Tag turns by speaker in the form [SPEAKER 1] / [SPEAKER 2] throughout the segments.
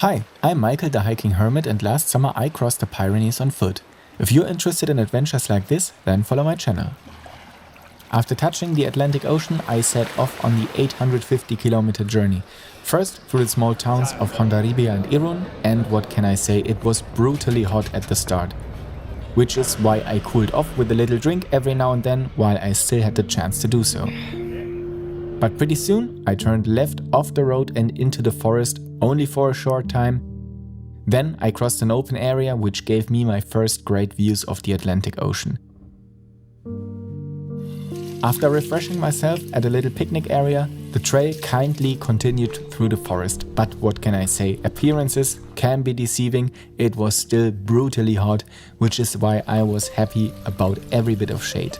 [SPEAKER 1] Hi, I'm Michael the Hiking Hermit, and last summer I crossed the Pyrenees on foot. If you're interested in adventures like this, then follow my channel. After touching the Atlantic Ocean, I set off on the 850-kilometer journey. First through the small towns of Hondarribia and Irun, and what can I say, it was brutally hot at the start. Which is why I cooled off with a little drink every now and then while I still had the chance to do so. But pretty soon I turned left off the road and into the forest, only for a short time. Then I crossed an open area which gave me my first great views of the Atlantic Ocean. After refreshing myself at a little picnic area, the trail kindly continued through the forest. But what can I say, appearances can be deceiving. It was still brutally hot, which is why I was happy about every bit of shade.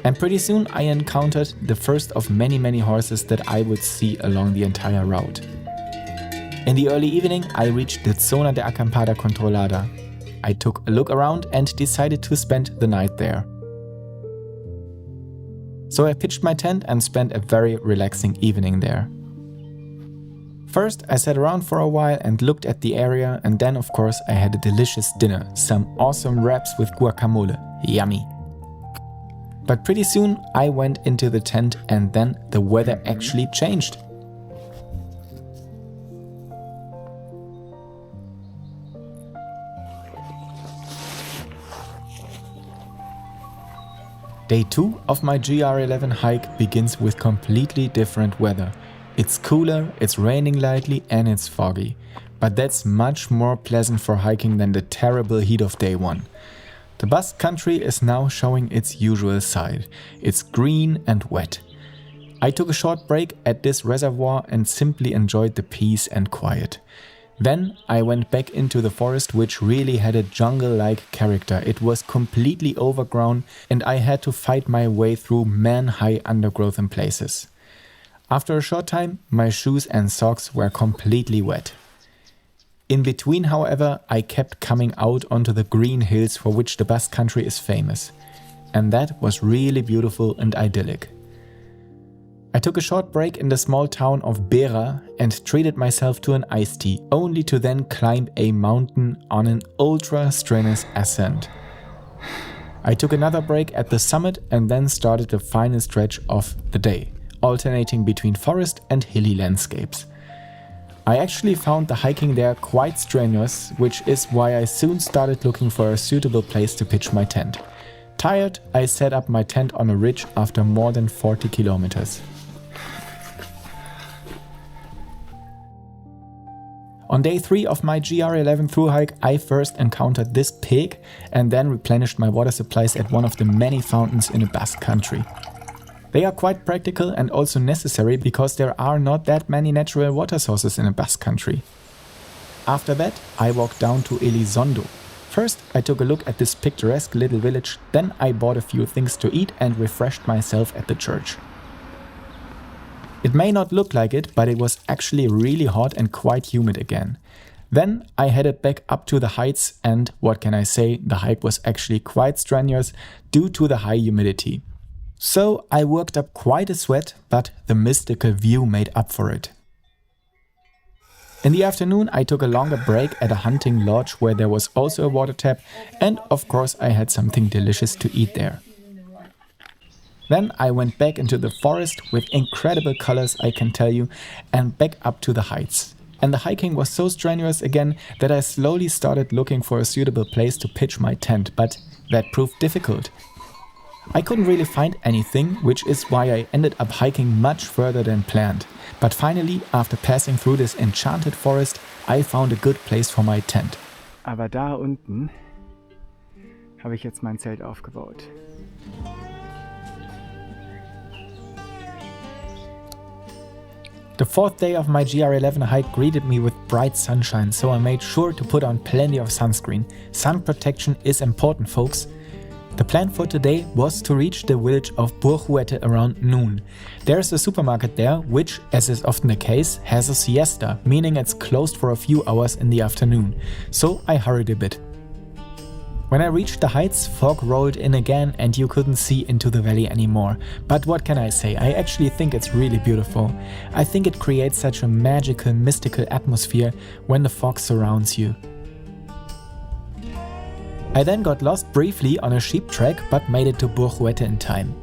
[SPEAKER 1] And pretty soon I encountered the first of many horses that I would see along the entire route. In the early evening I reached the Zona de Acampada Controlada. I took a look around and decided to spend the night there. So I pitched my tent and spent a very relaxing evening there. First I sat around for a while and looked at the area, and then of course I had a delicious dinner, some awesome wraps with guacamole, yummy. But pretty soon I went into the tent and then the weather actually changed. Day 2 of my GR11 hike begins with completely different weather. It's cooler, it's raining lightly and it's foggy. But that's much more pleasant for hiking than the terrible heat of day 1. The Basque country is now showing its usual side. It's green and wet. I took a short break at this reservoir and simply enjoyed the peace and quiet. Then I went back into the forest, which really had a jungle-like character. It was completely overgrown and I had to fight my way through man-high undergrowth in places. After a short time, my shoes and socks were completely wet. In between, however, I kept coming out onto the green hills for which the Basque country is famous. And that was really beautiful and idyllic. I took a short break in the small town of Bera and treated myself to an iced tea, only to then climb a mountain on an ultra-strenuous ascent. I took another break at the summit and then started the final stretch of the day, alternating between forest and hilly landscapes. I actually found the hiking there quite strenuous, which is why I soon started looking for a suitable place to pitch my tent. Tired, I set up my tent on a ridge after more than 40 kilometers. On day 3 of my GR11 thru hike, I first encountered this pig and then replenished my water supplies at one of the many fountains in the Basque country. They are quite practical and also necessary because there are not that many natural water sources in the Basque country. After that, I walked down to Elizondo. First, I took a look at this picturesque little village, then I bought a few things to eat and refreshed myself at the church. It may not look like it, but it was actually really hot and quite humid again. Then I headed back up to the heights and, what can I say, the hike was actually quite strenuous due to the high humidity. So I worked up quite a sweat, but the mystical view made up for it. In the afternoon I took a longer break at a hunting lodge where there was also a water tap, and of course I had something delicious to eat there. Then I went back into the forest with incredible colors, I can tell you, and back up to the heights. And the hiking was so strenuous again that I slowly started looking for a suitable place to pitch my tent, but that proved difficult. I couldn't really find anything, which is why I ended up hiking much further than planned. But finally, after passing through this enchanted forest, I found a good place for my tent.
[SPEAKER 2] Aber da unten habe ich jetzt mein Zelt aufgebaut.
[SPEAKER 1] The 4th day of my GR11 hike greeted me with bright sunshine, so I made sure to put on plenty of sunscreen. Sun protection is important, folks. The plan for today was to reach the village of Puigcerdà around noon. There's a supermarket there which, as is often the case, has a siesta, meaning it's closed for a few hours in the afternoon. So I hurried a bit. When I reached the heights, fog rolled in again and you couldn't see into the valley anymore. But what can I say, I actually think it's really beautiful. I think it creates such a magical, mystical atmosphere when the fog surrounds you. I then got lost briefly on a sheep track but made it to Guingueta in time.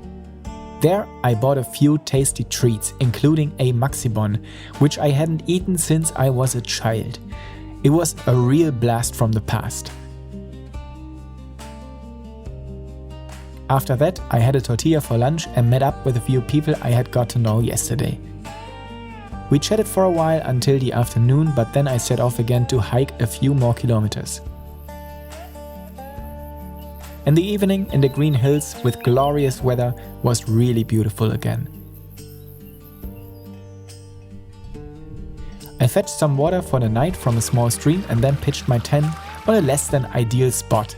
[SPEAKER 1] There I bought a few tasty treats, including a maxibon, which I hadn't eaten since I was a child. It was a real blast from the past. After that, I had a tortilla for lunch and met up with a few people I had got to know yesterday. We chatted for a while until the afternoon, but then I set off again to hike a few more kilometers. And the evening in the green hills with glorious weather was really beautiful again. I fetched some water for the night from a small stream and then pitched my tent on a less than ideal spot.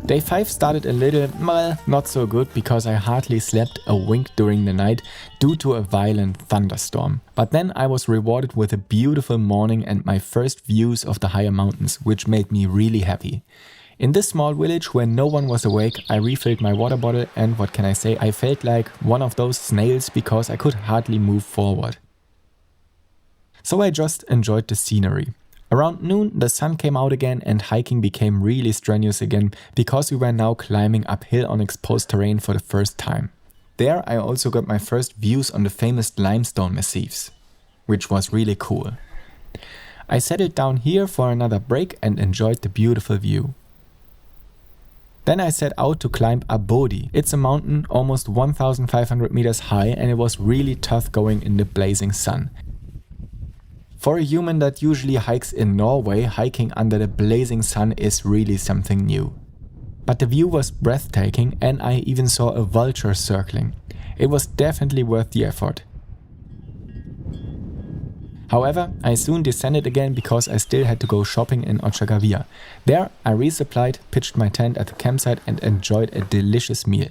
[SPEAKER 1] Day 5 started a little, well, not so good because I hardly slept a wink during the night due to a violent thunderstorm. But then I was rewarded with a beautiful morning and my first views of the higher mountains, which made me really happy. In this small village where no one was awake, I refilled my water bottle and what can I say, I felt like one of those snails because I could hardly move forward. So I just enjoyed the scenery. Around noon, the sun came out again and hiking became really strenuous again because we were now climbing uphill on exposed terrain for the first time. There I also got my first views on the famous limestone massifs, which was really cool. I settled down here for another break and enjoyed the beautiful view. Then I set out to climb Abodi. It's a mountain almost 1,500 meters high and it was really tough going in the blazing sun. For a human that usually hikes in Norway, hiking under the blazing sun is really something new. But the view was breathtaking and I even saw a vulture circling. It was definitely worth the effort. However, I soon descended again because I still had to go shopping in Ochagavir. There I resupplied, pitched my tent at the campsite and enjoyed a delicious meal.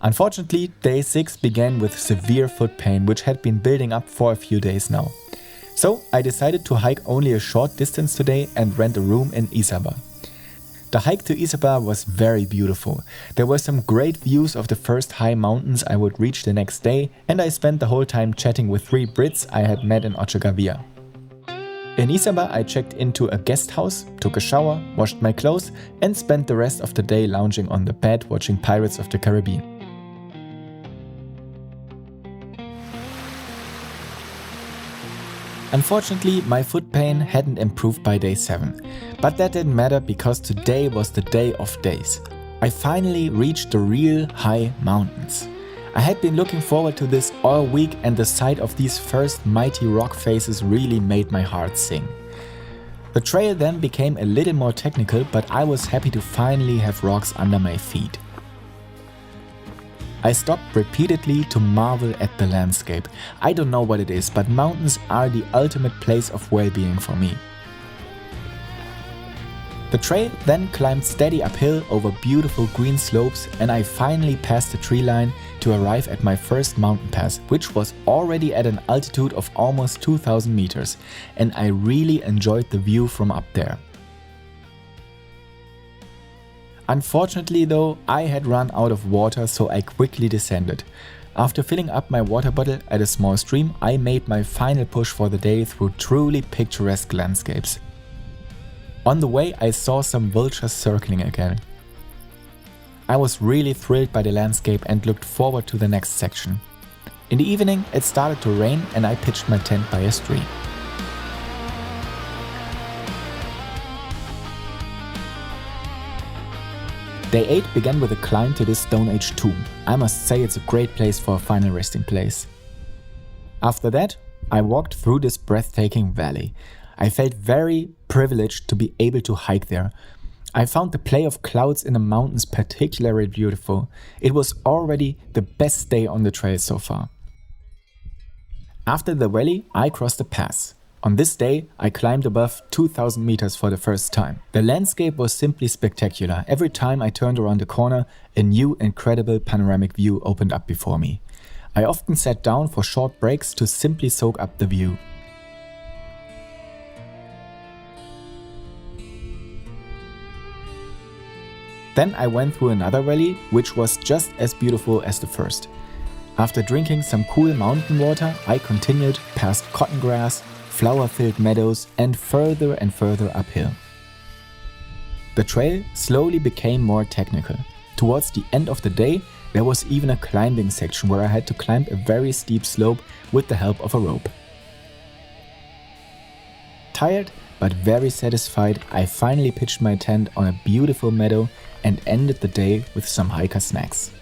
[SPEAKER 1] Unfortunately, day 6 began with severe foot pain, which had been building up for a few days now. So I decided to hike only a short distance today and rent a room in Isaba. The hike to Isaba was very beautiful. There were some great views of the first high mountains I would reach the next day, and I spent the whole time chatting with 3 Brits I had met in Ochagavir. In Isaba I checked into a guest house, took a shower, washed my clothes and spent the rest of the day lounging on the bed watching Pirates of the Caribbean. Unfortunately, my foot pain hadn't improved by day 7, but that didn't matter because today was the day of days. I finally reached the real high mountains. I had been looking forward to this all week and the sight of these first mighty rock faces really made my heart sing. The trail then became a little more technical, but I was happy to finally have rocks under my feet. I stopped repeatedly to marvel at the landscape. I don't know what it is, but mountains are the ultimate place of well-being for me. The trail then climbed steady uphill over beautiful green slopes and I finally passed the tree line to arrive at my first mountain pass, which was already at an altitude of almost 2,000 meters, and I really enjoyed the view from up there. Unfortunately though, I had run out of water, so I quickly descended. After filling up my water bottle at a small stream, I made my final push for the day through truly picturesque landscapes. On the way I saw some vultures circling again. I was really thrilled by the landscape and looked forward to the next section. In the evening it started to rain and I pitched my tent by a stream. Day 8 began with a climb to this Stone Age tomb. I must say it's a great place for a final resting place. After that, I walked through this breathtaking valley. I felt very privileged to be able to hike there. I found the play of clouds in the mountains particularly beautiful. It was already the best day on the trail so far. After the valley, I crossed a pass. On this day, I climbed above 2000 meters for the first time. The landscape was simply spectacular. Every time I turned around a corner, a new incredible panoramic view opened up before me. I often sat down for short breaks to simply soak up the view. Then I went through another valley, which was just as beautiful as the first. After drinking some cool mountain water, I continued past cotton grass, flower-filled meadows and further uphill. The trail slowly became more technical. Towards the end of the day, there was even a climbing section where I had to climb a very steep slope with the help of a rope. Tired but very satisfied, I finally pitched my tent on a beautiful meadow and ended the day with some hiker snacks.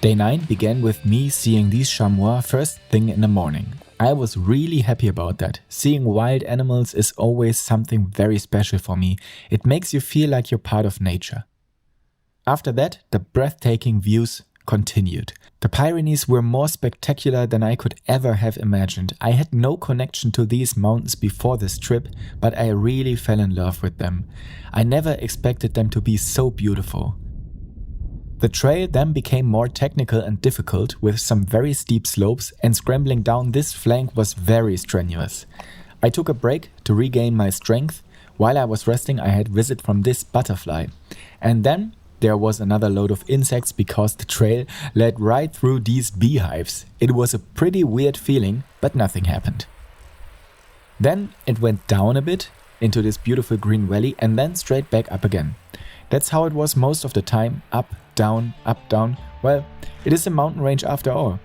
[SPEAKER 1] Day 9 began with me seeing these chamois first thing in the morning. I was really happy about that. Seeing wild animals is always something very special for me. It makes you feel like you're part of nature. After that, the breathtaking views continued. The Pyrenees were more spectacular than I could ever have imagined. I had no connection to these mountains before this trip, but I really fell in love with them. I never expected them to be so beautiful. The trail then became more technical and difficult with some very steep slopes, and scrambling down this flank was very strenuous. I took a break to regain my strength. While I was resting, I had visit from this butterfly. And then there was another load of insects because the trail led right through these beehives. It was a pretty weird feeling, but nothing happened. Then it went down a bit into this beautiful green valley and then straight back up again. That's how it was most of the time, up, down, up, down. Well, it is a mountain range after all.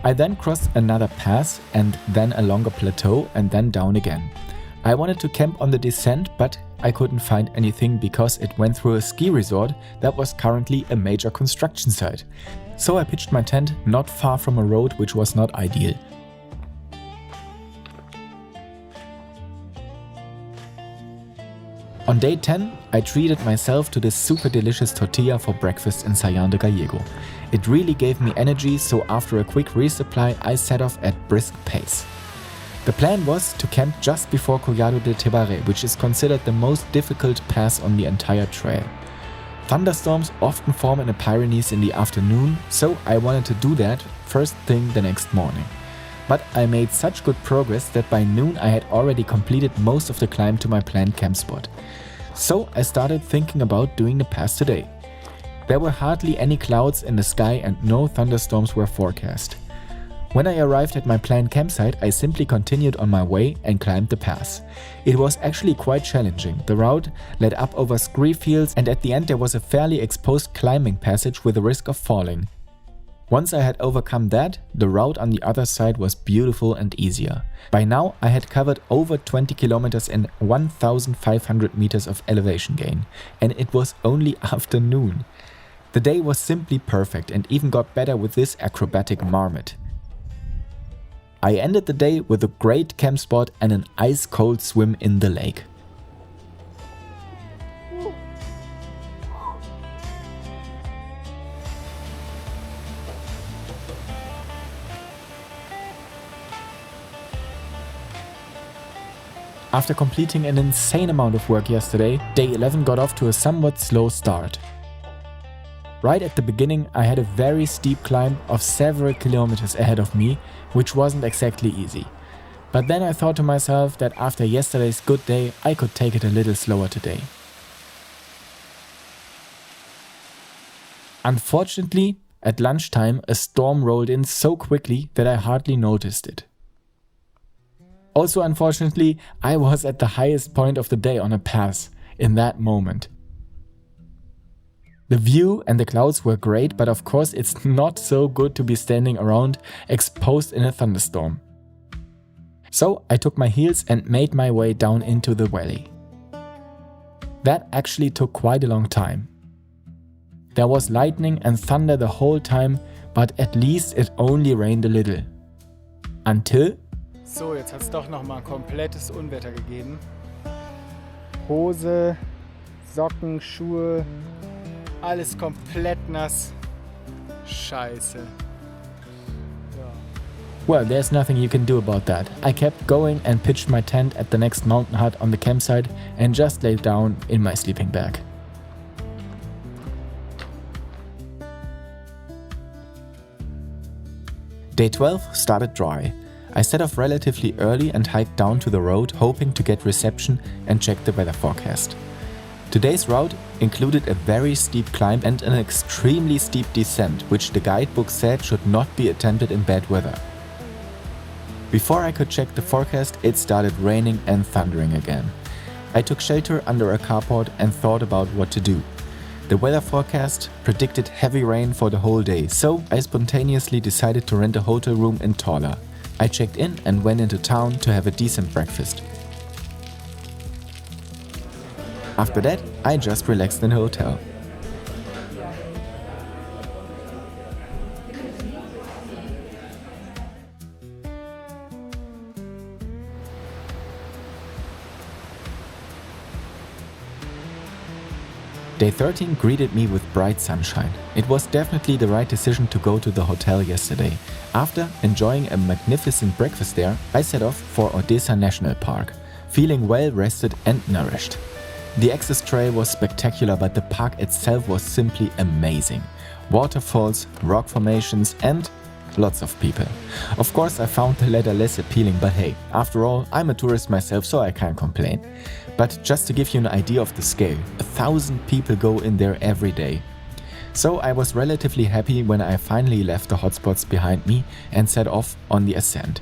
[SPEAKER 1] I then crossed another pass and then a longer plateau and then down again. I wanted to camp on the descent, but I couldn't find anything because it went through a ski resort that was currently a major construction site. So I pitched my tent not far from a road which was not ideal. On day 10, I treated myself to this super delicious tortilla for breakfast in Sallent de Gallego. It really gave me energy, so after a quick resupply, I set off at brisk pace. The plan was to camp just before Collado de Tebaret, which is considered the most difficult pass on the entire trail. Thunderstorms often form in the Pyrenees in the afternoon, so I wanted to do that first thing the next morning. But I made such good progress that by noon I had already completed most of the climb to my planned camp spot. So I started thinking about doing the pass today. There were hardly any clouds in the sky and no thunderstorms were forecast. When I arrived at my planned campsite, I simply continued on my way and climbed the pass. It was actually quite challenging. The route led up over scree fields and at the end there was a fairly exposed climbing passage with a risk of falling. Once I had overcome that, the route on the other side was beautiful and easier. By now I had covered over 20 kilometers and 1,500 meters of elevation gain, and it was only afternoon. The day was simply perfect and even got better with this acrobatic marmot. I ended the day with a great camp spot and an ice-cold swim in the lake. After completing an insane amount of work yesterday, day 11 got off to a somewhat slow start. Right at the beginning, I had a very steep climb of several kilometers ahead of me, which wasn't exactly easy. But then I thought to myself that after yesterday's good day, I could take it a little slower today. Unfortunately, at lunchtime, a storm rolled in so quickly that I hardly noticed it. Also, unfortunately, I was at the highest point of the day on a pass in that moment. The view and the clouds were great, but of course it's not so good to be standing around exposed in a thunderstorm. So I took my heels and made my way down into the valley. That actually took quite a long time. There was lightning and thunder the whole time, but at least it only rained a little. Until...
[SPEAKER 2] So, jetzt hat es doch nochmal ein komplettes Unwetter gegeben. Hose, Socken, Schuhe, alles komplett nass. Scheiße. Ja.
[SPEAKER 1] Well, there's nothing you can do about that. I kept going and pitched my tent at the next mountain hut on the campsite and just laid down in my sleeping bag. Day 12 started dry. I set off relatively early and hiked down to the road, hoping to get reception and check the weather forecast. Today's route included a very steep climb and an extremely steep descent, which the guidebook said should not be attempted in bad weather. Before I could check the forecast, it started raining and thundering again. I took shelter under a carport and thought about what to do. The weather forecast predicted heavy rain for the whole day, so I spontaneously decided to rent a hotel room in Torla. I checked in and went into town to have a decent breakfast. After that, I just relaxed in a hotel. Day 13 greeted me with bright sunshine. It was definitely the right decision to go to the hotel yesterday. After enjoying a magnificent breakfast there, I set off for Odessa National Park, feeling well rested and nourished. The access trail was spectacular, but the park itself was simply amazing. Waterfalls, rock formations and lots of people. Of course, I found the latter less appealing, but hey, after all, I'm a tourist myself, so I can't complain. But just to give you an idea of the scale, 1,000 people go in there every day. So I was relatively happy when I finally left the hotspots behind me and set off on the ascent.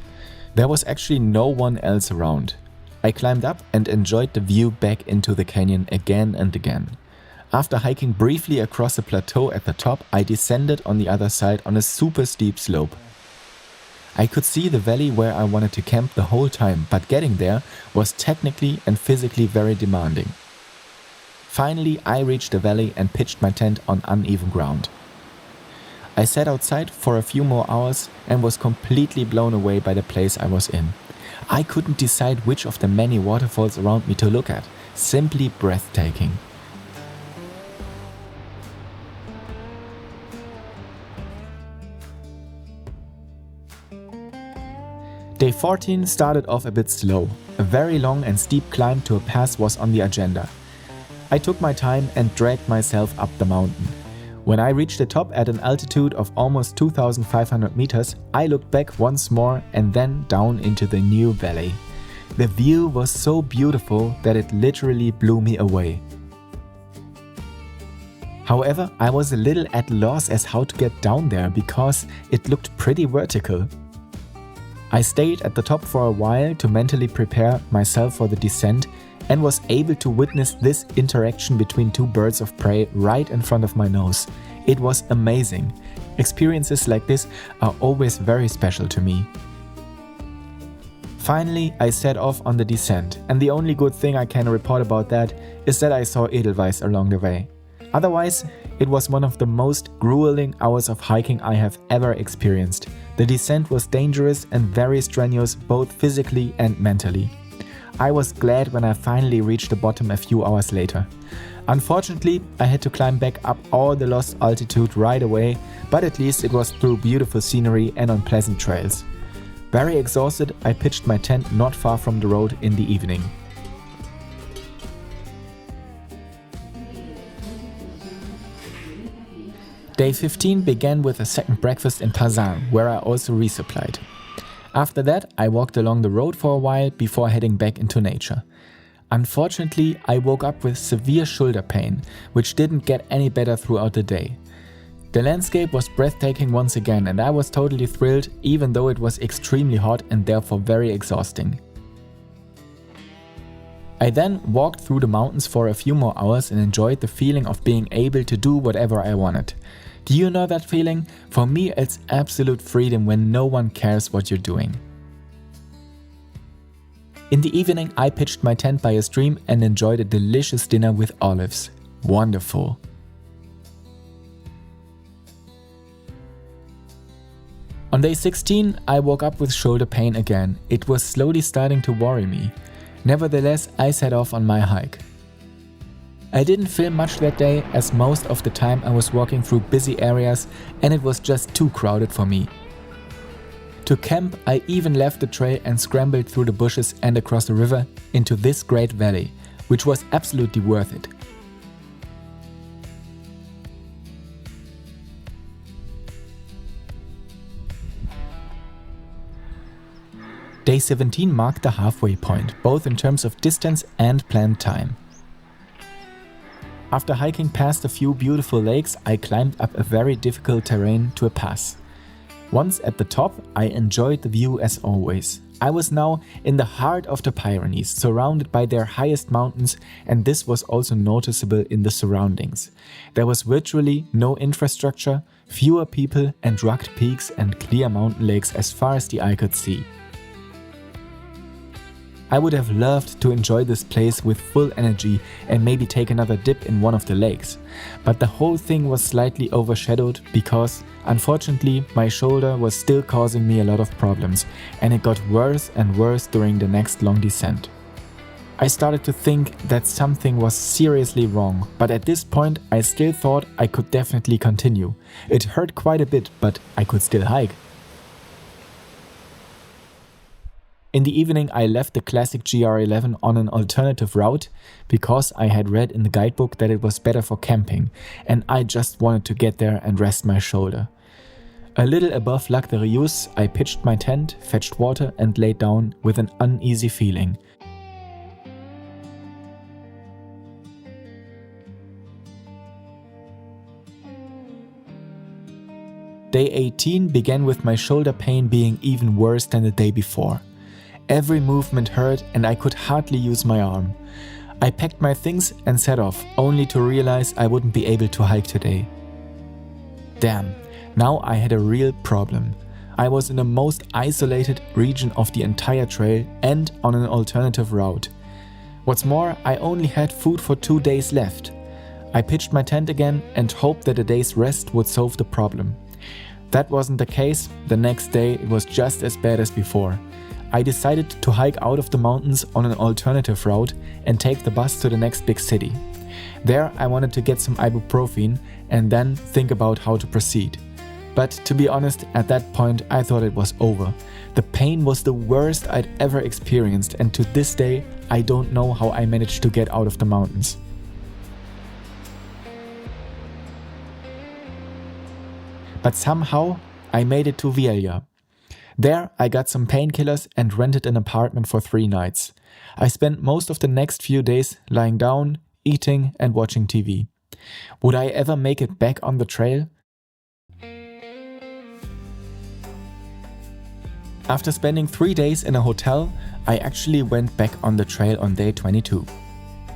[SPEAKER 1] There was actually no one else around. I climbed up and enjoyed the view back into the canyon again and again. After hiking briefly across a plateau at the top, I descended on the other side on a super steep slope. I could see the valley where I wanted to camp the whole time, but getting there was technically and physically very demanding. Finally, I reached the valley and pitched my tent on uneven ground. I sat outside for a few more hours and was completely blown away by the place I was in. I couldn't decide which of the many waterfalls around me to look at. Simply breathtaking. Day 14 started off a bit slow. A very long and steep climb to a pass was on the agenda. I took my time and dragged myself up the mountain. When I reached the top at an altitude of almost 2,500 meters, I looked back once more and then down into the new valley. The view was so beautiful that it literally blew me away. However, I was a little at loss as how to get down there because it looked pretty vertical. I stayed at the top for a while to mentally prepare myself for the descent and was able to witness this interaction between two birds of prey right in front of my nose. It was amazing. Experiences like this are always very special to me. Finally, I set off on the descent, and the only good thing I can report about that is that I saw edelweiss along the way. Otherwise, it was one of the most grueling hours of hiking I have ever experienced. The descent was dangerous and very strenuous both physically and mentally. I was glad when I finally reached the bottom a few hours later. Unfortunately, I had to climb back up all the lost altitude right away, but at least it was through beautiful scenery and on pleasant trails. Very exhausted, I pitched my tent not far from the road in the evening. Day 15 began with a second breakfast in Parzán, where I also resupplied. After that, I walked along the road for a while before heading back into nature. Unfortunately, I woke up with severe shoulder pain, which didn't get any better throughout the day. The landscape was breathtaking once again, and I was totally thrilled, even though it was extremely hot and therefore very exhausting. I then walked through the mountains for a few more hours and enjoyed the feeling of being able to do whatever I wanted. Do you know that feeling? For me, it's absolute freedom when no one cares what you're doing. In the evening, I pitched my tent by a stream and enjoyed a delicious dinner with olives. Wonderful. On day 16, I woke up with shoulder pain again. It was slowly starting to worry me. Nevertheless, I set off on my hike. I didn't film much that day as most of the time I was walking through busy areas and it was just too crowded for me. To camp, I even left the trail and scrambled through the bushes and across the river into this great valley, which was absolutely worth it. Day 17 marked the halfway point, both in terms of distance and planned time. After hiking past a few beautiful lakes, I climbed up a very difficult terrain to a pass. Once at the top, I enjoyed the view as always. I was now in the heart of the Pyrenees, surrounded by their highest mountains, and this was also noticeable in the surroundings. There was virtually no infrastructure, fewer people and rugged peaks and clear mountain lakes as far as the eye could see. I would have loved to enjoy this place with full energy and maybe take another dip in one of the lakes, but the whole thing was slightly overshadowed because, unfortunately, my shoulder was still causing me a lot of problems and it got worse and worse during the next long descent. I started to think that something was seriously wrong, but at this point I still thought I could definitely continue. It hurt quite a bit, but I could still hike. In the evening, I left the classic GR11 on an alternative route because I had read in the guidebook that it was better for camping, and I just wanted to get there and rest my shoulder. A little above Lac de Rius, I pitched my tent, fetched water and laid down with an uneasy feeling. Day 18 began with my shoulder pain being even worse than the day before. Every movement hurt and I could hardly use my arm. I packed my things and set off, only to realize I wouldn't be able to hike today. Damn, now I had a real problem. I was in the most isolated region of the entire trail and on an alternative route. What's more, I only had food for 2 days left. I pitched my tent again and hoped that a day's rest would solve the problem. That wasn't the case. The next day it was just as bad as before. I decided to hike out of the mountains on an alternative route and take the bus to the next big city. There I wanted to get some ibuprofen and then think about how to proceed. But to be honest, at that point I thought it was over. The pain was the worst I'd ever experienced, and to this day I don't know how I managed to get out of the mountains. But somehow I made it to Vielha. There I got some painkillers and rented an apartment for 3 nights. I spent most of the next few days lying down, eating and watching TV. Would I ever make it back on the trail? After spending 3 days in a hotel, I actually went back on the trail on day 22.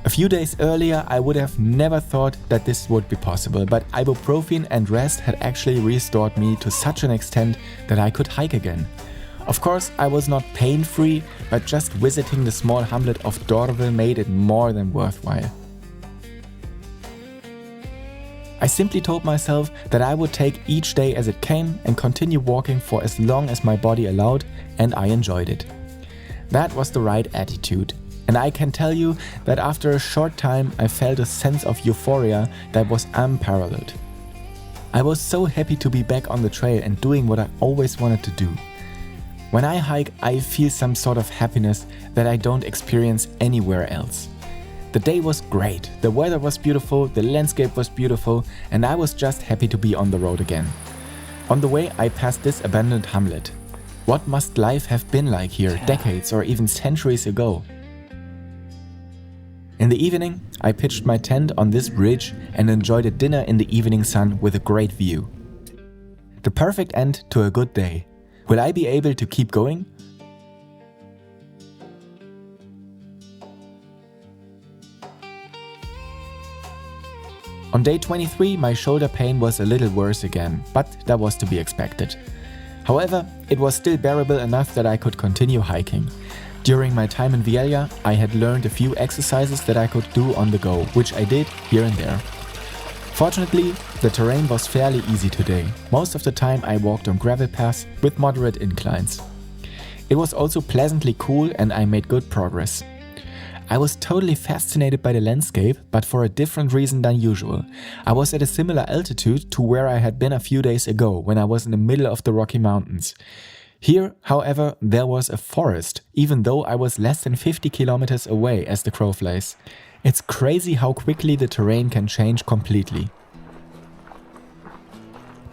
[SPEAKER 1] A few days earlier I would have never thought that this would be possible, but ibuprofen and rest had actually restored me to such an extent that I could hike again. Of course I was not pain-free, but just visiting the small hamlet of Dorvel made it more than worthwhile. I simply told myself that I would take each day as it came and continue walking for as long as my body allowed, and I enjoyed it. That was the right attitude. And I can tell you that after a short time I felt a sense of euphoria that was unparalleled. I was so happy to be back on the trail and doing what I always wanted to do. When I hike, I feel some sort of happiness that I don't experience anywhere else. The day was great, the weather was beautiful, the landscape was beautiful, and I was just happy to be on the road again. On the way I passed this abandoned hamlet. What must life have been like here decades or even centuries ago? In the evening, I pitched my tent on this bridge and enjoyed a dinner in the evening sun with a great view. The perfect end to a good day. Will I be able to keep going? On day 23, my shoulder pain was a little worse again, but that was to be expected. However, it was still bearable enough that I could continue hiking. During my time in Vielha, I had learned a few exercises that I could do on the go, which I did here and there. Fortunately, the terrain was fairly easy today. Most of the time I walked on gravel paths with moderate inclines. It was also pleasantly cool and I made good progress. I was totally fascinated by the landscape, but for a different reason than usual. I was at a similar altitude to where I had been a few days ago when I was in the middle of the Rocky Mountains. Here, however, there was a forest, even though I was less than 50 kilometers away as the crow flies. It's crazy how quickly the terrain can change completely.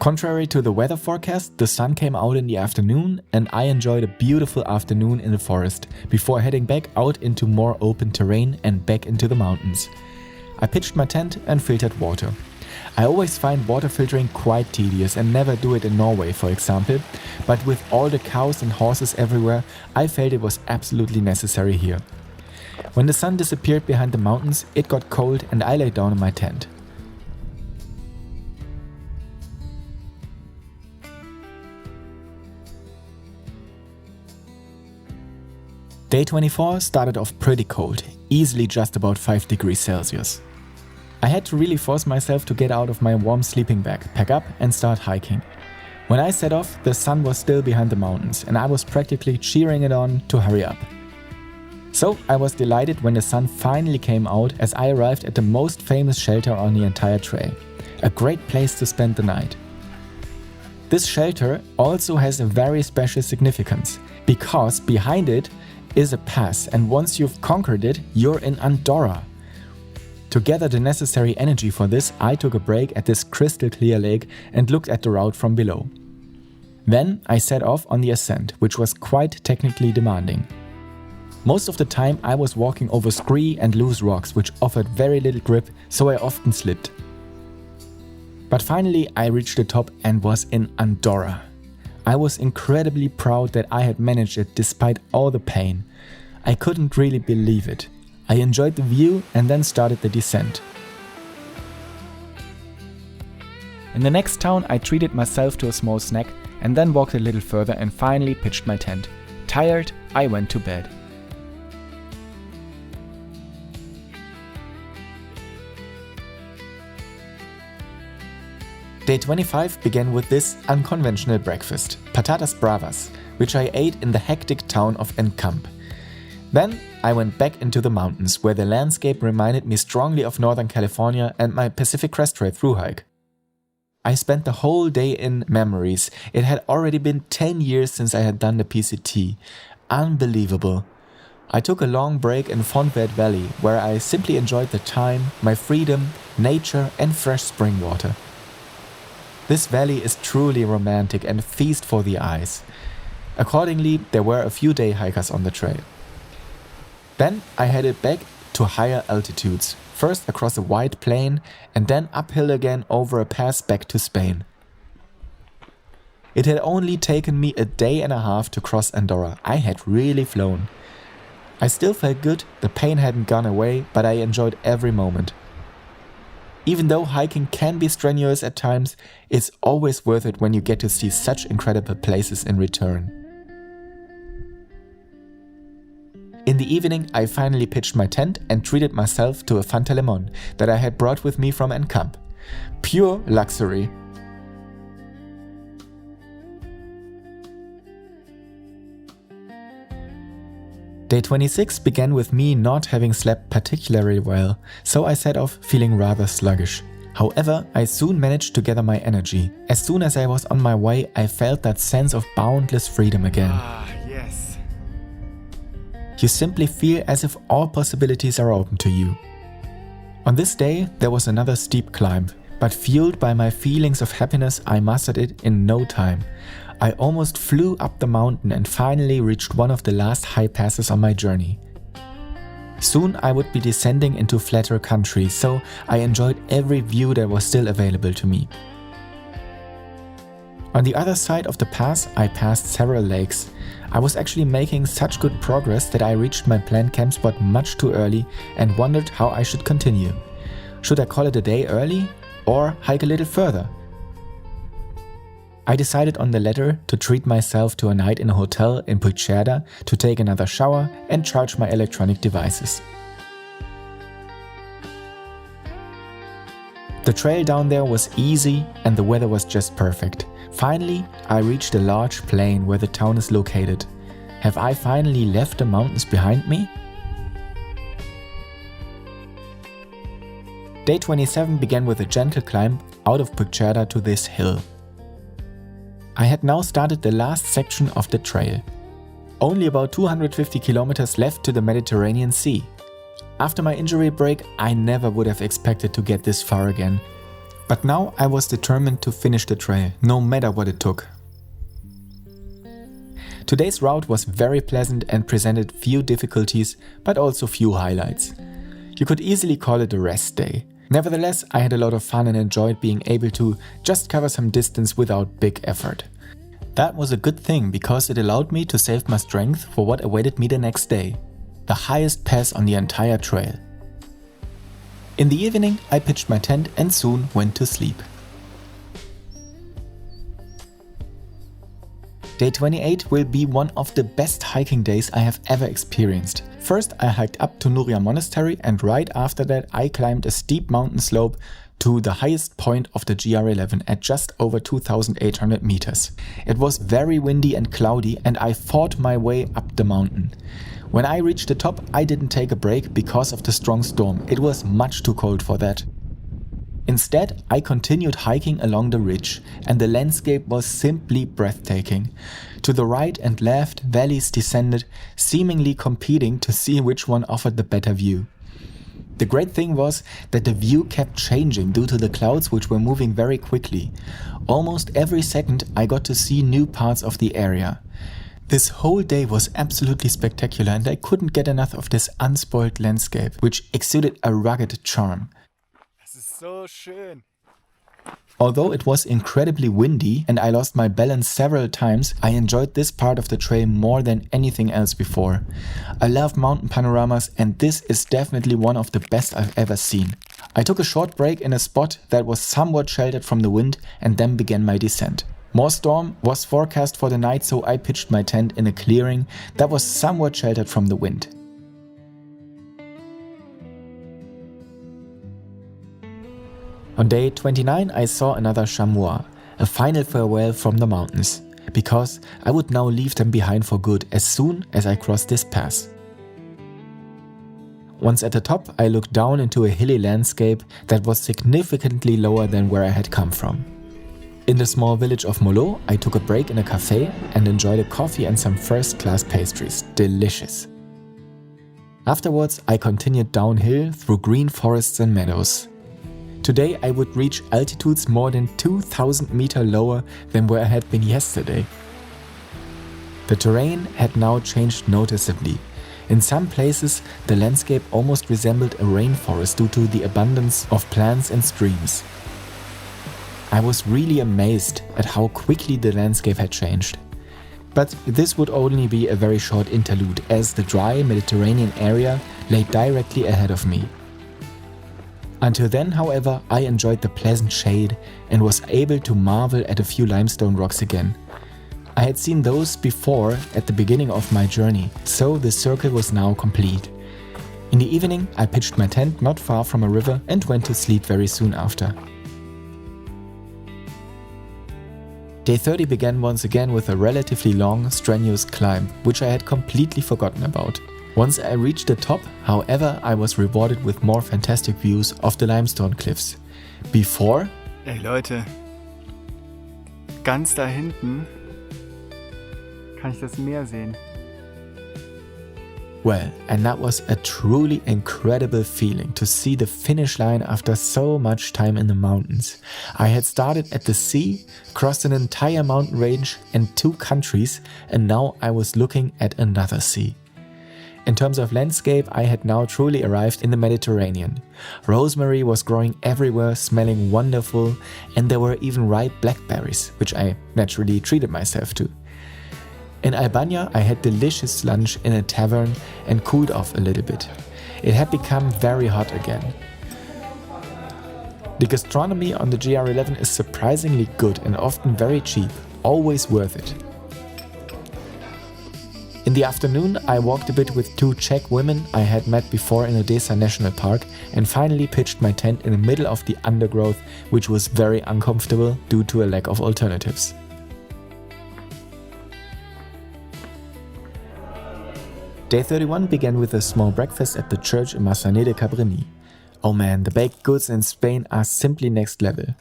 [SPEAKER 1] Contrary to the weather forecast, the sun came out in the afternoon and I enjoyed a beautiful afternoon in the forest before heading back out into more open terrain and back into the mountains. I pitched my tent and filtered water. I always find water filtering quite tedious and never do it in Norway, for example, but with all the cows and horses everywhere, I felt it was absolutely necessary here. When the sun disappeared behind the mountains, it got cold and I lay down in my tent. Day 24 started off pretty cold, easily just about 5 degrees Celsius. I had to really force myself to get out of my warm sleeping bag, pack up and start hiking. When I set off, the sun was still behind the mountains and I was practically cheering it on to hurry up. So I was delighted when the sun finally came out as I arrived at the most famous shelter on the entire trail. A great place to spend the night. This shelter also has a very special significance, because behind it is a pass and once you've conquered it, you're in Andorra. To gather the necessary energy for this, I took a break at this crystal clear lake and looked at the route from below. Then I set off on the ascent, which was quite technically demanding. Most of the time I was walking over scree and loose rocks which offered very little grip, so I often slipped. But finally I reached the top and was in Andorra. I was incredibly proud that I had managed it despite all the pain. I couldn't really believe it. I enjoyed the view and then started the descent. In the next town I treated myself to a small snack and then walked a little further and finally pitched my tent. Tired, I went to bed. Day 25 began with this unconventional breakfast, patatas bravas, which I ate in the hectic town of Encamp. Then I went back into the mountains where the landscape reminded me strongly of Northern California and my Pacific Crest Trail thru hike. I spent the whole day in memories. It had already been 10 years since I had done the PCT. Unbelievable. I took a long break in Fontved Valley where I simply enjoyed the time, my freedom, nature and fresh spring water. This valley is truly romantic and a feast for the eyes. Accordingly, there were a few day hikers on the trail. Then I headed back to higher altitudes, first across a wide plain and then uphill again over a pass back to Spain. It had only taken me a day and a half to cross Andorra. I had really flown. I still felt good, the pain hadn't gone away, but I enjoyed every moment. Even though hiking can be strenuous at times, it's always worth it when you get to see such incredible places in return. In the evening, I finally pitched my tent and treated myself to a Fanta Lemon that I had brought with me from Encamp. Pure luxury. Day 26 began with me not having slept particularly well, so I set off feeling rather sluggish. However, I soon managed to gather my energy. As soon as I was on my way, I felt that sense of boundless freedom again.
[SPEAKER 2] Yes.
[SPEAKER 1] You simply feel as if all possibilities are open to you. On this day, there was another steep climb, but fueled by my feelings of happiness, I mastered it in no time. I almost flew up the mountain and finally reached one of the last high passes on my journey. Soon I would be descending into flatter country, so I enjoyed every view that was still available to me. On the other side of the pass, I passed several lakes. I was actually making such good progress that I reached my planned camp spot much too early and wondered how I should continue. Should I call it a day early or hike a little further? I decided on the latter, to treat myself to a night in a hotel in Puigcerdà, to take another shower and charge my electronic devices. The trail down there was easy and the weather was just perfect. Finally, I reached a large plain where the town is located. Have I finally left the mountains behind me? Day 27 began with a gentle climb out of Puigcerdà to this hill. I had now started the last section of the trail. Only about 250 kilometers left to the Mediterranean Sea. After my injury break, I never would have expected to get this far again. But now I was determined to finish the trail, no matter what it took. Today's route was very pleasant and presented few difficulties, but also few highlights. You could easily call it a rest day. Nevertheless, I had a lot of fun and enjoyed being able to just cover some distance without big effort. That was a good thing because it allowed me to save my strength for what awaited me the next day, the highest pass on the entire trail. In the evening, I pitched my tent and soon went to sleep. Day 28 will be one of the best hiking days I have ever experienced. First, I hiked up to Nuria Monastery and right after that I climbed a steep mountain slope to the highest point of the GR11 at just over 2,800 meters. It was very windy and cloudy and I fought my way up the mountain. When I reached the top, I didn't take a break because of the strong storm. It was much too cold for that. Instead, I continued hiking along the ridge, and the landscape was simply breathtaking. To the right and left, valleys descended, seemingly competing to see which one offered the better view. The great thing was that the view kept changing due to the clouds which were moving very quickly. Almost every second I got to see new parts of the area. This whole day was absolutely spectacular and I couldn't get enough of this unspoiled landscape, which exuded a rugged charm.
[SPEAKER 2] So schön.
[SPEAKER 1] Although it was incredibly windy and I lost my balance several times, I enjoyed this part of the trail more than anything else before. I love mountain panoramas and this is definitely one of the best I've ever seen. I took a short break in a spot that was somewhat sheltered from the wind and then began my descent. More storm was forecast for the night, so I pitched my tent in a clearing that was somewhat sheltered from the wind. On day 29 I saw another chamois, a final farewell from the mountains, because I would now leave them behind for good as soon as I crossed this pass. Once at the top, I looked down into a hilly landscape that was significantly lower than where I had come from. In the small village of Molo, I took a break in a cafe and enjoyed a coffee and some first-class pastries. Delicious. Afterwards, I continued downhill through green forests and meadows. Today I would reach altitudes more than 2,000 meters lower than where I had been yesterday. The terrain had now changed noticeably. In some places, the landscape almost resembled a rainforest due to the abundance of plants and streams. I was really amazed at how quickly the landscape had changed. But this would only be a very short interlude, as the dry Mediterranean area lay directly ahead of me. Until then, however, I enjoyed the pleasant shade and was able to marvel at a few limestone rocks again. I had seen those before at the beginning of my journey, so the circle was now complete. In the evening, I pitched my tent not far from a river and went to sleep very soon after. Day 30 began once again with a relatively long, strenuous climb, which I had completely forgotten about. Once I reached the top, however, I was rewarded with more fantastic views of the limestone cliffs. Before...
[SPEAKER 2] Ey Leute, ganz da hinten kann ich das Meer sehen.
[SPEAKER 1] Well, and that was a truly incredible feeling to see the finish line after so much time in the mountains. I had started at the sea, crossed an entire mountain range and 2 countries, and now I was looking at another sea. In terms of landscape, I had now truly arrived in the Mediterranean. Rosemary was growing everywhere, smelling wonderful, and there were even ripe blackberries, which I naturally treated myself to. In Albania, I had delicious lunch in a tavern and cooled off a little bit. It had become very hot again. The gastronomy on the GR11 is surprisingly good and often very cheap, always worth it. In the afternoon, I walked a bit with 2 Czech women I had met before in Odessa National Park and finally pitched my tent in the middle of the undergrowth, which was very uncomfortable due to a lack of alternatives. Day 31 began with a small breakfast at the church in Massanet de Cabreny. Oh man, the baked goods in Spain are simply next level.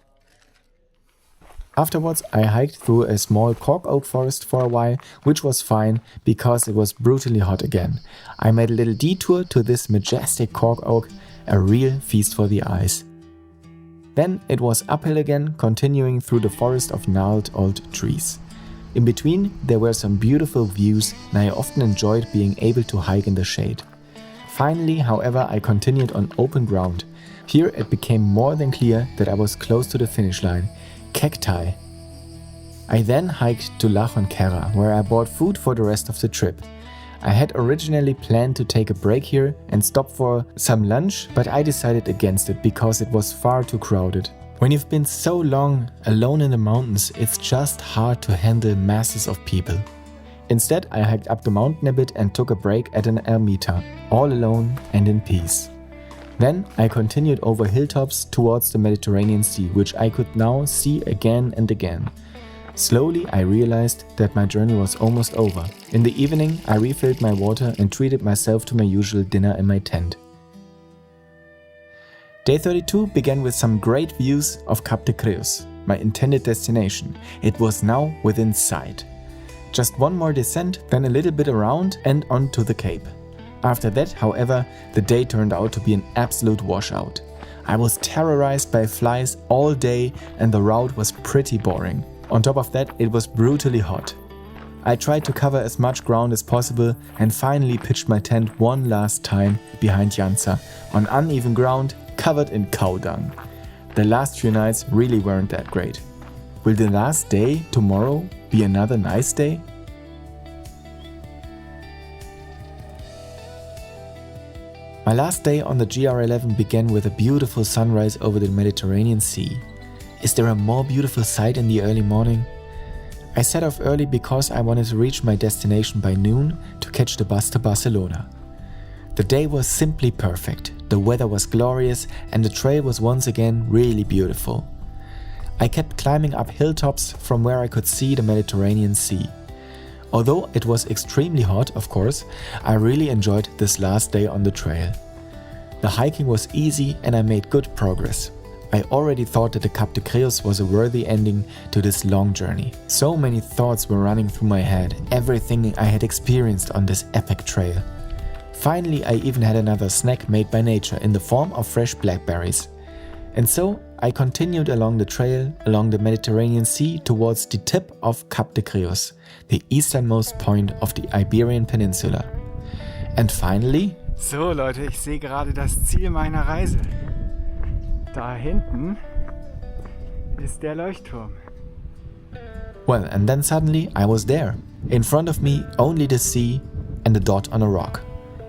[SPEAKER 1] Afterwards, I hiked through a small cork oak forest for a while, which was fine because it was brutally hot again. I made a little detour to this majestic cork oak, a real feast for the eyes. Then it was uphill again, continuing through the forest of gnarled old trees. In between, there were some beautiful views, and I often enjoyed being able to hike in the shade. Finally, however, I continued on open ground. Here it became more than clear that I was close to the finish line. Cacti. I then hiked to La Jonquera, where I bought food for the rest of the trip. I had originally planned to take a break here and stop for some lunch, but I decided against it because it was far too crowded. When you've been so long alone in the mountains, it's just hard to handle masses of people. Instead, I hiked up the mountain a bit and took a break at an ermita, all alone and in peace. Then I continued over hilltops towards the Mediterranean Sea, which I could now see again and again. Slowly I realized that my journey was almost over. In the evening I refilled my water and treated myself to my usual dinner in my tent. Day 32 began with some great views of Cap de Creus, my intended destination. It was now within sight. Just one more descent, then a little bit around and onto the cape. After that, however, the day turned out to be an absolute washout. I was terrorized by flies all day and the route was pretty boring. On top of that, it was brutally hot. I tried to cover as much ground as possible and finally pitched my tent one last time behind Llança, on uneven ground covered in cow dung. The last few nights really weren't that great. Will the last day, tomorrow, be another nice day? My last day on the GR11 began with a beautiful sunrise over the Mediterranean Sea. Is there a more beautiful sight in the early morning? I set off early because I wanted to reach my destination by noon to catch the bus to Barcelona. The day was simply perfect, the weather was glorious and the trail was once again really beautiful. I kept climbing up hilltops from where I could see the Mediterranean Sea. Although it was extremely hot, of course, I really enjoyed this last day on the trail. The hiking was easy and I made good progress. I already thought that the Cap de Creus was a worthy ending to this long journey. So many thoughts were running through my head, everything I had experienced on this epic trail. Finally, I even had another snack made by nature in the form of fresh blackberries. And so I continued along the trail, along the Mediterranean Sea towards the tip of Cap de Creus, the easternmost point of the Iberian Peninsula. And finally...
[SPEAKER 2] So Leute, ich sehe gerade das Ziel meiner Reise. Da hinten ist der Leuchtturm.
[SPEAKER 1] Well, and then suddenly I was there. In front of me, only the sea and a dot on a rock.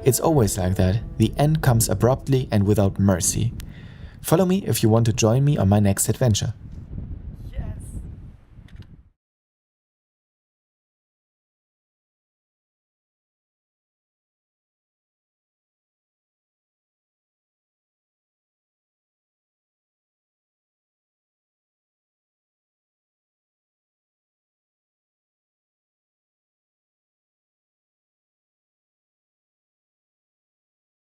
[SPEAKER 1] It's always like that. The end comes abruptly and without mercy. Follow me if you want to join me on my next adventure.